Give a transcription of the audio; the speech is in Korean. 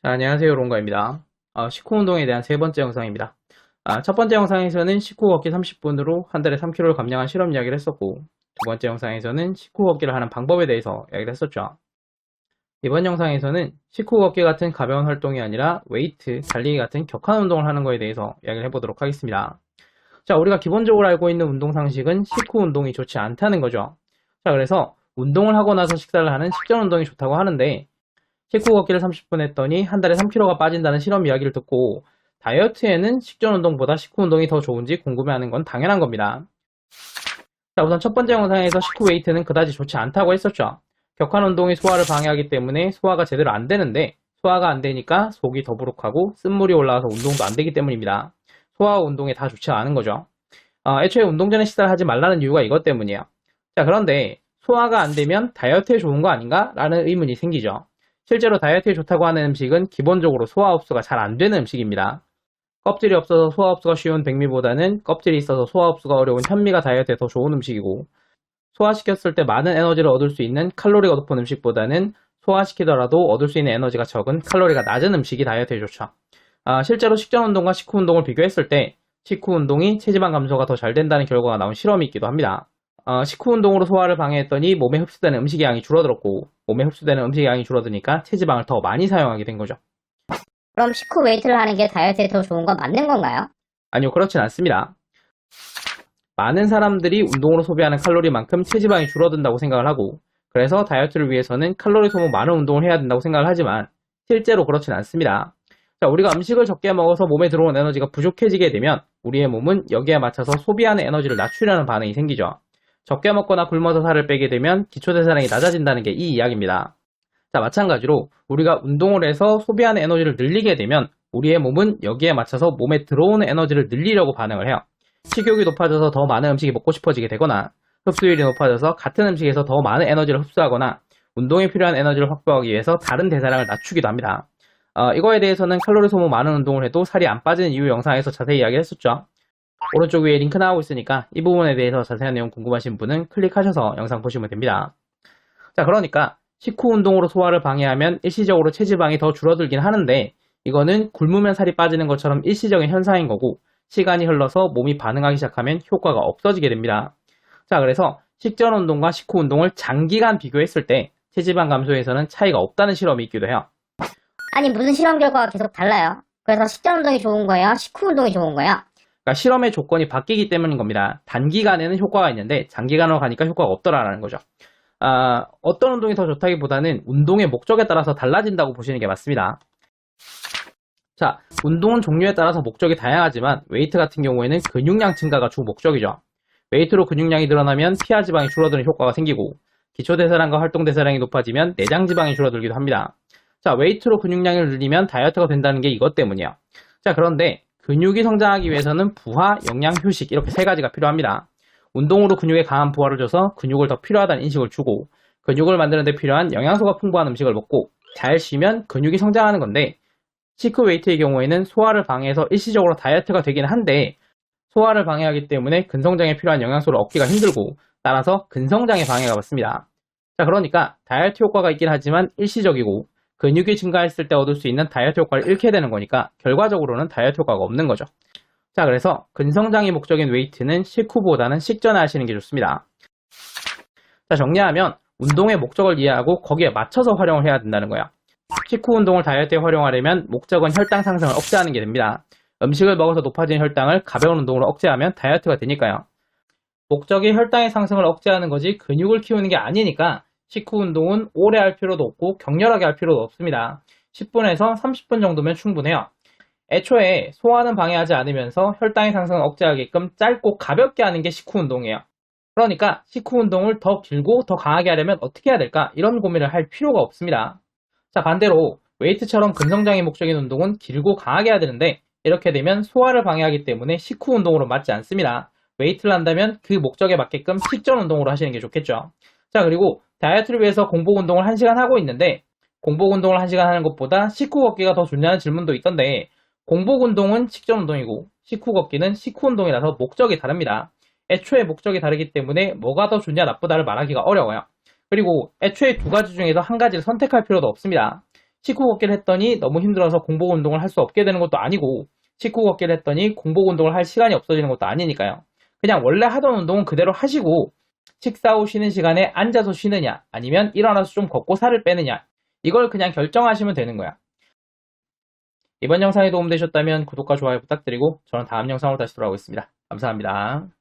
자, 안녕하세요. 롱가입니다. 식후 운동에 대한 세 번째 영상입니다. 첫 번째 영상에서는 식후 걷기 30분으로 한 달에 3kg를 감량한 실험 이야기를 했었고, 두 번째 영상에서는 식후 걷기를 하는 방법에 대해서 이야기를 했었죠. 이번 영상에서는 식후 걷기 같은 가벼운 활동이 아니라 웨이트, 달리기 같은 격한 운동을 하는 거에 대해서 이야기를 해보도록 하겠습니다. 자, 우리가 기본적으로 알고 있는 운동 상식은 식후 운동이 좋지 않다는 거죠. 자, 그래서 운동을 하고 나서 식사를 하는 식전 운동이 좋다고 하는데, 식후 걷기를 30분 했더니 한 달에 3kg가 빠진다는 실험 이야기를 듣고 다이어트에는 식전 운동보다 식후 운동이 더 좋은지 궁금해하는 건 당연한 겁니다. 자, 우선 첫 번째 영상에서 식후 웨이트는 그다지 좋지 않다고 했었죠. 격한 운동이 소화를 방해하기 때문에 소화가 제대로 안 되는데 소화가 안 되니까 속이 더부룩하고 쓴물이 올라와서 운동도 안 되기 때문입니다. 소화 운동에 다 좋지 않은 거죠. 애초에 운동 전에 식사를 하지 말라는 이유가 이것 때문이에요. 자, 그런데 소화가 안 되면 다이어트에 좋은 거 아닌가? 라는 의문이 생기죠. 실제로 다이어트에 좋다고 하는 음식은 기본적으로 소화 흡수가 잘 안 되는 음식입니다. 껍질이 없어서 소화 흡수가 쉬운 백미보다는 껍질이 있어서 소화 흡수가 어려운 현미가 다이어트에 더 좋은 음식이고, 소화시켰을 때 많은 에너지를 얻을 수 있는 칼로리가 높은 음식보다는 소화시키더라도 얻을 수 있는 에너지가 적은 칼로리가 낮은 음식이 다이어트에 좋죠. 실제로 식전 운동과 식후 운동을 비교했을 때 식후 운동이 체지방 감소가 더 잘 된다는 결과가 나온 실험이 있기도 합니다. 식후 운동으로 소화를 방해했더니 몸에 흡수되는 음식의 양이 줄어들었고, 몸에 흡수되는 음식의 양이 줄어드니까 체지방을 더 많이 사용하게 된 거죠. 그럼 식후 웨이트를 하는 게 다이어트에 더 좋은 건 맞는 건가요? 아니요, 그렇진 않습니다. 많은 사람들이 운동으로 소비하는 칼로리만큼 체지방이 줄어든다고 생각을 하고, 그래서 다이어트를 위해서는 칼로리 소모 많은 운동을 해야 된다고 생각을 하지만 실제로 그렇진 않습니다. 자, 우리가 음식을 적게 먹어서 몸에 들어온 에너지가 부족해지게 되면 우리의 몸은 여기에 맞춰서 소비하는 에너지를 낮추려는 반응이 생기죠. 적게 먹거나 굶어서 살을 빼게 되면 기초대사량이 낮아진다는 게 이 이야기입니다. 자, 마찬가지로 우리가 운동을 해서 소비하는 에너지를 늘리게 되면 우리의 몸은 여기에 맞춰서 몸에 들어오는 에너지를 늘리려고 반응을 해요. 식욕이 높아져서 더 많은 음식이 먹고 싶어지게 되거나 흡수율이 높아져서 같은 음식에서 더 많은 에너지를 흡수하거나 운동에 필요한 에너지를 확보하기 위해서 다른 대사량을 낮추기도 합니다. 이거에 대해서는 칼로리 소모 많은 운동을 해도 살이 안 빠지는 이유 영상에서 자세히 이야기했었죠. 오른쪽 위에 링크 나오고 있으니까 이 부분에 대해서 자세한 내용 궁금하신 분은 클릭하셔서 영상 보시면 됩니다. 자, 그러니까 식후 운동으로 소화를 방해하면 일시적으로 체지방이 더 줄어들긴 하는데 이거는 굶으면 살이 빠지는 것처럼 일시적인 현상인 거고 시간이 흘러서 몸이 반응하기 시작하면 효과가 없어지게 됩니다. 자, 그래서 식전 운동과 식후 운동을 장기간 비교했을 때 체지방 감소에서는 차이가 없다는 실험이 있기도 해요. 아니, 무슨 실험 결과가 계속 달라요? 그래서 식전 운동이 좋은 거예요? 식후 운동이 좋은 거예요? 그러니까 실험의 조건이 바뀌기 때문인 겁니다. 단기간에는 효과가 있는데 장기간으로 가니까 효과가 없더라라는 거죠. 어떤 운동이 더 좋다기보다는 운동의 목적에 따라서 달라진다고 보시는 게 맞습니다. 자, 운동은 종류에 따라서 목적이 다양하지만 웨이트 같은 경우에는 근육량 증가가 주 목적이죠. 웨이트로 근육량이 늘어나면 피하 지방이 줄어드는 효과가 생기고 기초대사량과 활동대사량이 높아지면 내장 지방이 줄어들기도 합니다. 자, 웨이트로 근육량을 늘리면 다이어트가 된다는 게 이것 때문이에요. 자, 그런데 근육이 성장하기 위해서는 부하, 영양, 휴식 이렇게 세 가지가 필요합니다. 운동으로 근육에 강한 부하를 줘서 근육을 더 필요하다는 인식을 주고 근육을 만드는 데 필요한 영양소가 풍부한 음식을 먹고 잘 쉬면 근육이 성장하는 건데 시크 웨이트의 경우에는 소화를 방해해서 일시적으로 다이어트가 되긴 한데 소화를 방해하기 때문에 근성장에 필요한 영양소를 얻기가 힘들고 따라서 근성장에 방해가 받습니다. 자, 그러니까 다이어트 효과가 있긴 하지만 일시적이고 근육이 증가했을 때 얻을 수 있는 다이어트 효과를 잃게 되는 거니까 결과적으로는 다이어트 효과가 없는 거죠. 자, 그래서 근성장이 목적인 웨이트는 식후보다는 식전에 하시는 게 좋습니다. 자, 정리하면 운동의 목적을 이해하고 거기에 맞춰서 활용을 해야 된다는 거예요. 식후 운동을 다이어트에 활용하려면 목적은 혈당 상승을 억제하는 게 됩니다. 음식을 먹어서 높아진 혈당을 가벼운 운동으로 억제하면 다이어트가 되니까요. 목적이 혈당의 상승을 억제하는 거지 근육을 키우는 게 아니니까 식후 운동은 오래 할 필요도 없고 격렬하게 할 필요도 없습니다. 10분에서 30분 정도면 충분해요. 애초에 소화는 방해하지 않으면서 혈당의 상승을 억제하게끔 짧고 가볍게 하는 게 식후 운동이에요. 그러니까 식후 운동을 더 길고 더 강하게 하려면 어떻게 해야 될까? 이런 고민을 할 필요가 없습니다. 자, 반대로 웨이트처럼 근성장이 목적인 운동은 길고 강하게 해야 되는데 이렇게 되면 소화를 방해하기 때문에 식후 운동으로 맞지 않습니다. 웨이트를 한다면 그 목적에 맞게끔 식전 운동으로 하시는 게 좋겠죠. 자, 그리고 다이어트를 위해서 공복 운동을 1시간 하고 있는데 공복 운동을 1시간 하는 것보다 식후 걷기가 더 좋냐는 질문도 있던데 공복 운동은 식전 운동이고 식후 걷기는 식후 운동이라서 목적이 다릅니다. 애초에 목적이 다르기 때문에 뭐가 더 좋냐 나쁘다를 말하기가 어려워요. 그리고 애초에 두 가지 중에서 한 가지를 선택할 필요도 없습니다. 식후 걷기를 했더니 너무 힘들어서 공복 운동을 할 수 없게 되는 것도 아니고 식후 걷기를 했더니 공복 운동을 할 시간이 없어지는 것도 아니니까요. 그냥 원래 하던 운동은 그대로 하시고 식사 후 쉬는 시간에 앉아서 쉬느냐 아니면 일어나서 좀 걷고 살을 빼느냐 이걸 그냥 결정하시면 되는 거야. 이번 영상이 도움되셨다면 구독과 좋아요 부탁드리고 저는 다음 영상으로 다시 돌아오겠습니다. 감사합니다.